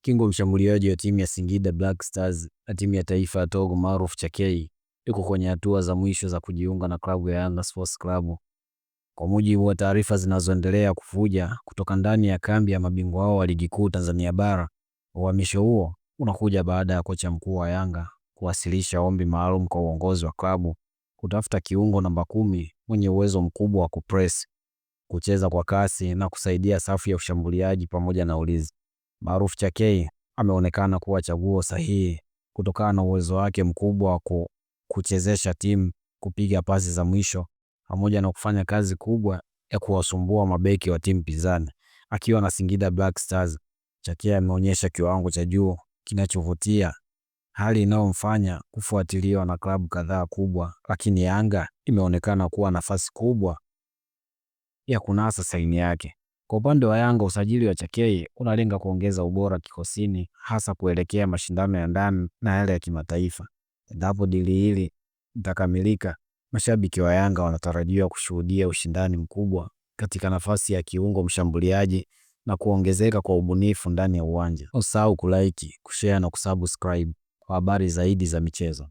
Kingo mshambuliaji wa timu ya Singida Black Stars na timu ya taifa ya Togo maarufu Chakei yuko kwenye hatua za mwisho za kujiunga na klabu ya Yanga Sports Club. Kwa mujibu wa taarifa zinazoendelea kuvuja kutoka ndani ya kambi ya mabingwa hao wa ligi kuu Tanzania bara, uhamisho huo unakuja baada ya kocha mkuu wa Yanga kuwasilisha ombi maalum kwa uongozi wa klabu kutafuta kiungo namba 10 mwenye uwezo mkubwa wa kupress, kucheza kwa kasi na kusaidia safu ya ushambuliaji pamoja na ulinzi. Maarufu Chakei ameonekana kuwa chaguo sahihi kutokana na uwezo wake mkubwa wa kuchezesha timu, kupiga pasi za mwisho pamoja na kufanya kazi kubwa ya kuwasumbua mabeki wa timu pinzani. Akiwa na Singida Black Stars, Chakei ameonyesha kiwango cha juu kinachovutia, hali inayomfanya kufuatiliwa na klabu kadhaa kubwa, lakini Yanga imeonekana kuwa nafasi kubwa ya kunasa saini yake. Kwa upande wa Yanga, usajili wa Chakei unalenga kuongeza ubora kikosini, hasa kuelekea mashindano ya ndani na yale ya kimataifa. Endapo dili hili litakamilika, mashabiki wa Yanga wanatarajiwa kushuhudia ushindani mkubwa katika nafasi ya kiungo mshambuliaji na kuongezeka kwa ubunifu ndani ya uwanja. Usisahau kulike, kushare na kusubscribe kwa habari zaidi za michezo.